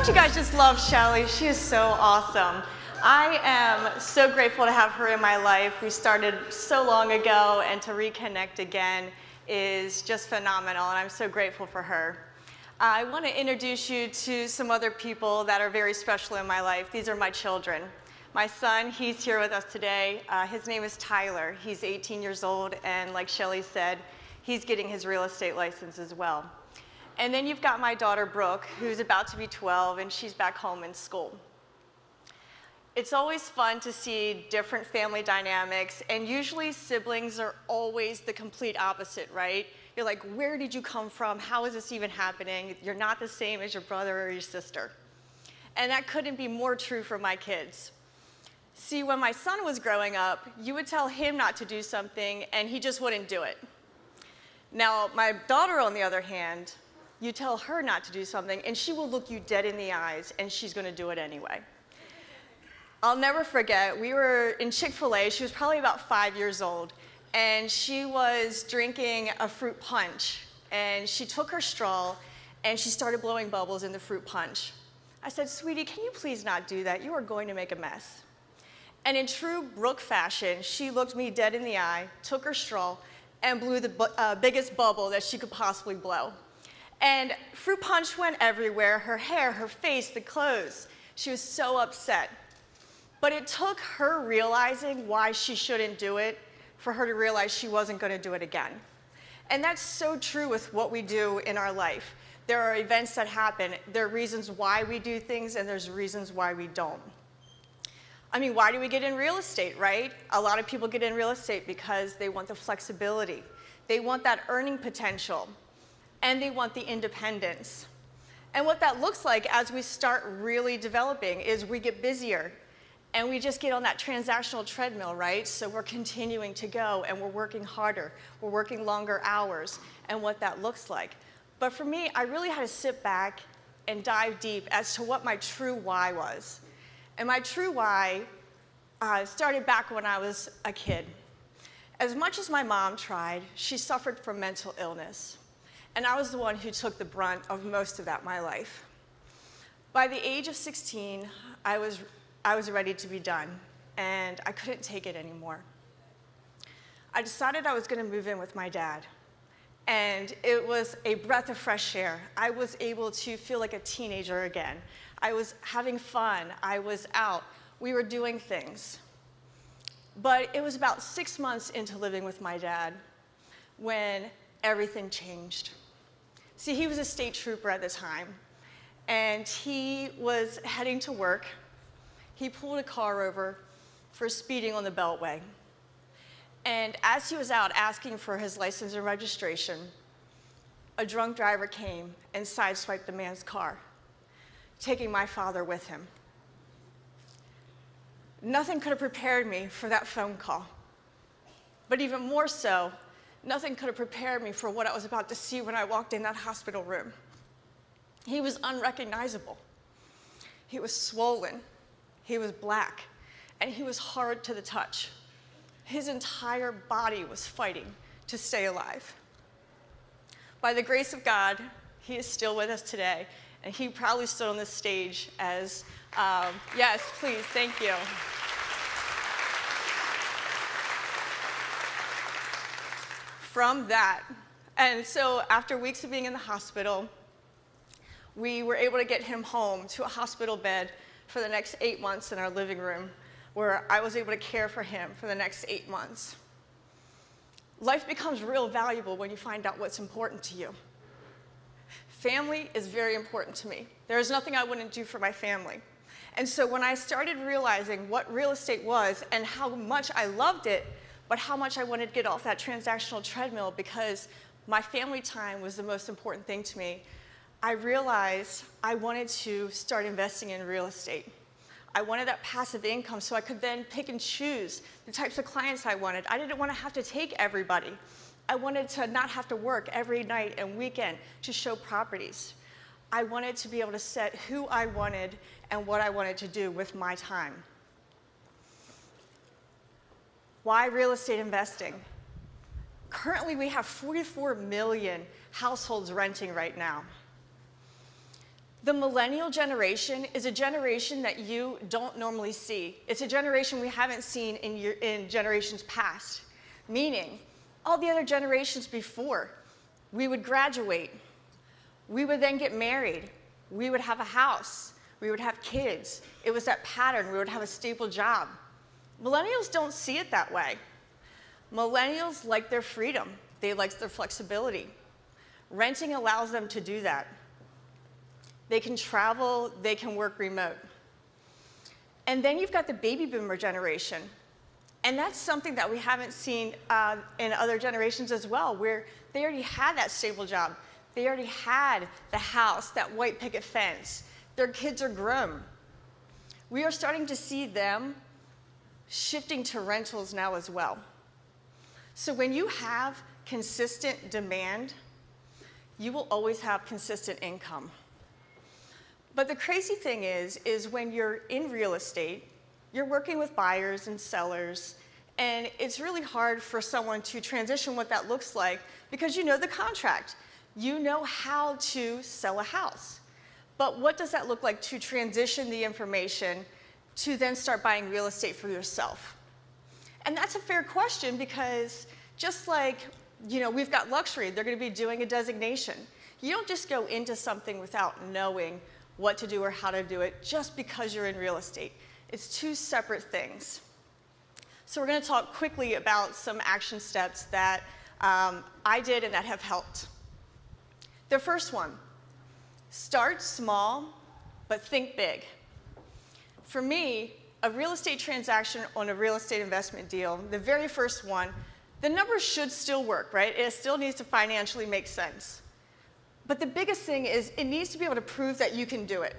Don't you guys just love Shelly? She is so awesome. I am so grateful to have her in my life. We started so long ago, and to reconnect again is just phenomenal, and I'm so grateful for her. I want to introduce you to some other people that are very special in my life. These are my children. My son, he's here with us today. His name is Tyler. He's 18 years old, and like Shelly said, he's getting his real estate license as well. And then you've got my daughter, Brooke, who's about to be 12, and she's back home in school. It's always fun to see different family dynamics, and usually siblings are always the complete opposite, right? You're like, where did you come from? How is this even happening? You're not the same as your brother or your sister. And that couldn't be more true for my kids. See, when my son was growing up, you would tell him not to do something, and he just wouldn't do it. Now, my daughter, on the other hand, you tell her not to do something, and she will look you dead in the eyes, and she's going to do it anyway. I'll never forget, we were in Chick-fil-A. She was probably about 5 years old, and she was drinking a fruit punch, and she took her straw, and she started blowing bubbles in the fruit punch. I said, "Sweetie, can you please not do that? You are going to make a mess." And in true Brooke fashion, she looked me dead in the eye, took her straw, and blew the biggest bubble that she could possibly blow. And fruit punch went everywhere, her hair, her face, the clothes. She was so upset. But it took her realizing why she shouldn't do it for her to realize she wasn't going to do it again. And that's so true with what we do in our life. There are events that happen. There are reasons why we do things, and there's reasons why we don't. I mean, why do we get in real estate, right? A lot of people get in real estate because they want the flexibility. They want that earning potential. And they want the independence. And what that looks like as we start really developing is we get busier, and we just get on that transactional treadmill, right? So we're continuing to go, and we're working harder. We're working longer hours, and what that looks like. But for me, I really had to sit back and dive deep as to what my true why was. And my true why started back when I was a kid. As much as my mom tried, she suffered from mental illness. And I was the one who took the brunt of most of that in my life. By the age of 16, I was ready to be done, and I couldn't take it anymore. I decided I was going to move in with my dad, and it was a breath of fresh air. I was able to feel like a teenager again. I was having fun. I was out. We were doing things. But it was about 6 months into living with my dad when everything changed. See, he was a state trooper at the time, and he was heading to work. He pulled a car over for speeding on the Beltway. And as he was out asking for his license and registration, a drunk driver came and sideswiped the man's car, taking my father with him. Nothing could have prepared me for that phone call. But even more so, nothing could have prepared me for what I was about to see when I walked in that hospital room. He was unrecognizable. He was swollen. He was black. And he was hard to the touch. His entire body was fighting to stay alive. By the grace of God, he is still with us today. And he proudly stood on this stage as, yes, please, thank you. From that, and so after weeks of being in the hospital, we were able to get him home to a hospital bed for the next 8 months in our living room, where I was able to care for him for the next 8 months. Life becomes real valuable when you find out what's important to you. Family is very important to me. There is nothing I wouldn't do for my family. And so when I started realizing what real estate was and how much I loved it, but how much I wanted to get off that transactional treadmill because my family time was the most important thing to me, I realized I wanted to start investing in real estate. I wanted that passive income so I could then pick and choose the types of clients I wanted. I didn't want to have to take everybody. I wanted to not have to work every night and weekend to show properties. I wanted to be able to set who I wanted and what I wanted to do with my time. Why real estate investing? Currently, we have 44 million households renting right now. The millennial generation is a generation that you don't normally see. It's a generation we haven't seen in generations past, meaning all the other generations before, we would graduate, we would then get married, we would have a house, we would have kids. It was that pattern, we would have a stable job. Millennials don't see it that way. Millennials like their freedom, they like their flexibility. Renting allows them to do that. They can travel, they can work remote. And then you've got the baby boomer generation. And that's something that we haven't seen in other generations as well, where they already had that stable job. They already had the house, that white picket fence. Their kids are grown. We are starting to see them shifting to rentals now as well. So when you have consistent demand, you will always have consistent income. But the crazy thing is when you're in real estate, you're working with buyers and sellers, and it's really hard for someone to transition what that looks like because you know the contract. You know how to sell a house. But what does that look like to transition the information to then start buying real estate for yourself? And that's a fair question because just like, we've got luxury, they're going to be doing a designation. You don't just go into something without knowing what to do or how to do it just because you're in real estate. It's two separate things. So we're going to talk quickly about some action steps that I did and that have helped. The first one, start small, but think big. For me, a real estate transaction on a real estate investment deal, the very first one, the numbers should still work, right? It still needs to financially make sense. But the biggest thing is it needs to be able to prove that you can do it.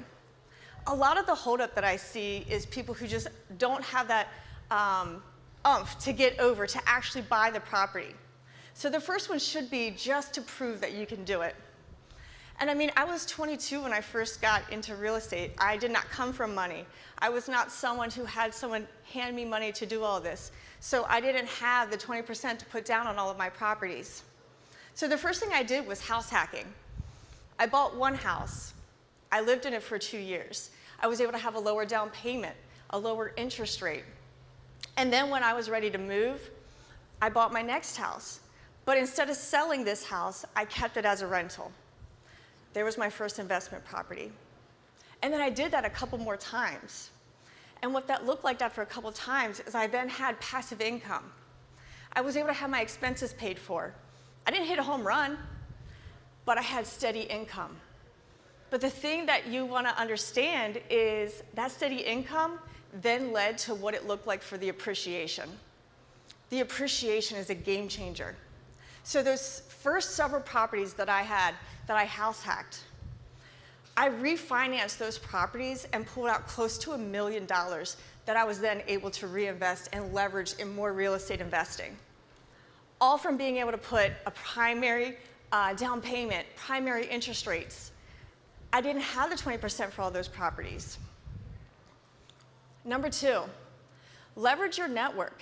A lot of the holdup that I see is people who just don't have that oomph to get over to actually buy the property. So the first one should be just to prove that you can do it. And I mean, I was 22 when I first got into real estate. I did not come from money. I was not someone who had someone hand me money to do all this. So I didn't have the 20% to put down on all of my properties. So the first thing I did was house hacking. I bought one house. I lived in it for 2 years. I was able to have a lower down payment, a lower interest rate. And then when I was ready to move, I bought my next house. But instead of selling this house, I kept it as a rental. There was my first investment property. And then I did that a couple more times. And what that looked like after a couple times is I then had passive income. I was able to have my expenses paid for. I didn't hit a home run, but I had steady income. But the thing that you want to understand is that steady income then led to what it looked like for the appreciation. The appreciation is a game changer. So those first several properties that I had that I house hacked, I refinanced those properties and pulled out close to $1 million that I was then able to reinvest and leverage in more real estate investing. All from being able to put a primary down payment, primary interest rates. I didn't have the 20% for all those properties. Number 2, leverage your network.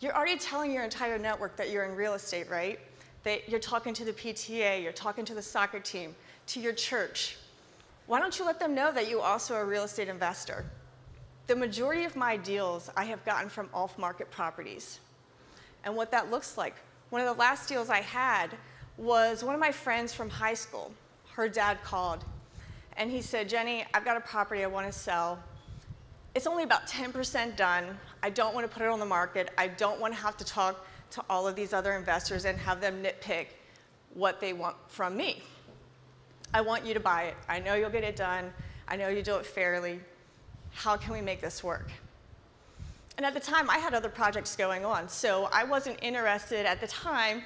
You're already telling your entire network that you're in real estate, right? That you're talking to the PTA, you're talking to the soccer team, to your church. Why don't you let them know that you also are a real estate investor? The majority of my deals I have gotten from off-market properties. And what that looks like, one of the last deals I had was one of my friends from high school. Her dad called, and he said, Jenny, I've got a property I want to sell. It's only about 10% done. I don't want to put it on the market. I don't want to have to talk to all of these other investors and have them nitpick what they want from me. I want you to buy it. I know you'll get it done. I know you do it fairly. How can we make this work? And at the time, I had other projects going on, so I wasn't interested at the time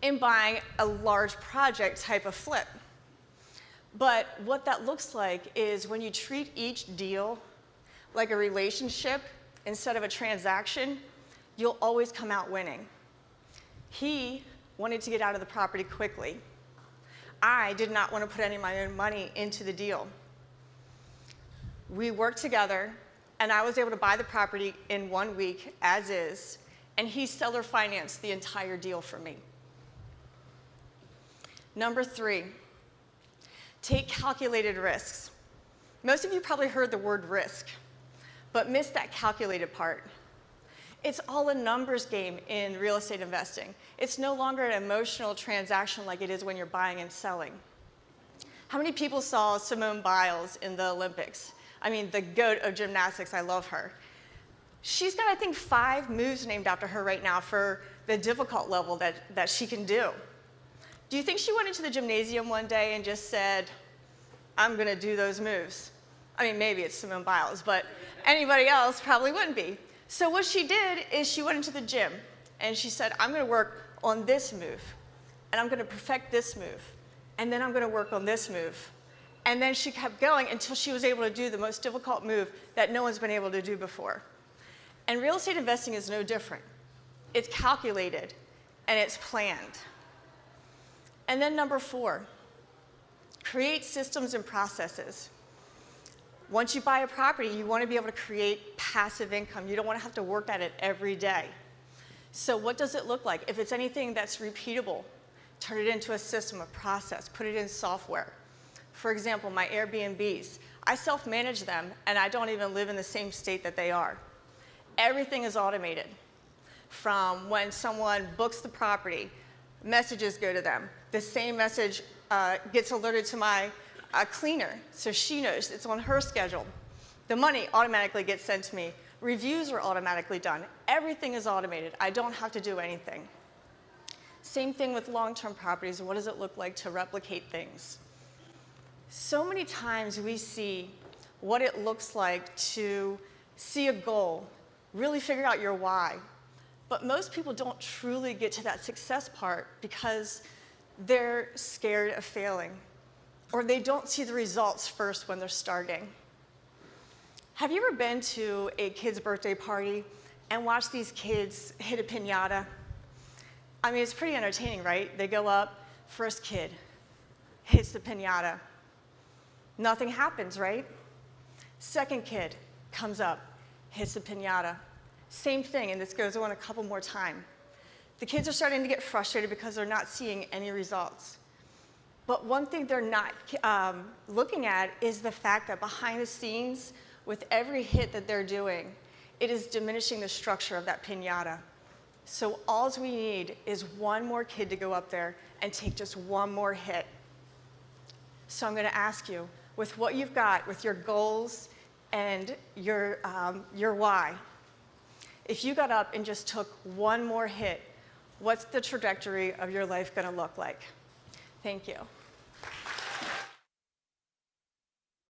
in buying a large project type of flip. But what that looks like is when you treat each deal like a relationship instead of a transaction, you'll always come out winning. He wanted to get out of the property quickly. I did not want to put any of my own money into the deal. We worked together, and I was able to buy the property in 1 week as is, and he seller financed the entire deal for me. Number 3, Take calculated risks. Most of you probably heard the word risk, but missed that calculated part. It's all a numbers game in real estate investing. It's no longer an emotional transaction like it is when you're buying and selling. How many people saw Simone Biles in the Olympics? I mean, the goat of gymnastics, I love her. She's got, I think, 5 moves named after her right now for the difficult level that she can do. Do you think she went into the gymnasium one day and just said, I'm going to do those moves? I mean, maybe it's Simone Biles, but anybody else probably wouldn't be. So what she did is she went into the gym and she said, I'm going to work on this move, and I'm going to perfect this move, and then I'm going to work on this move. And then she kept going until she was able to do the most difficult move that no one's been able to do before. And real estate investing is no different. It's calculated and it's planned. And then number 4, create systems and processes. Once you buy a property, you want to be able to create passive income. You don't want to have to work at it every day. So what does it look like? If it's anything that's repeatable, turn it into a system, a process, put it in software. For example, my Airbnbs, I self-manage them, and I don't even live in the same state that they are. Everything is automated. From when someone books the property, messages go to them. The same message gets alerted to my cleaner, so she knows it's on her schedule. The money automatically gets sent to me. Reviews are automatically done. Everything is automated. I don't have to do anything. Same thing with long-term properties. What does it look like to replicate things? So many times we see what it looks like to see a goal, really figure out your why. But most people don't truly get to that success part because they're scared of failing, or they don't see the results first when they're starting. Have you ever been to a kid's birthday party and watched these kids hit a piñata? I mean, it's pretty entertaining, right? They go up, first kid hits the piñata. Nothing happens, right? Second kid comes up, hits the piñata. Same thing, and this goes on a couple more times. The kids are starting to get frustrated because they're not seeing any results. But one thing they're not looking at is the fact that behind the scenes, with every hit that they're doing, it is diminishing the structure of that piñata. So all we need is one more kid to go up there and take just one more hit. So I'm going to ask you, with what you've got, with your goals and your why, if you got up and just took one more hit, what's the trajectory of your life going to look like? Thank you.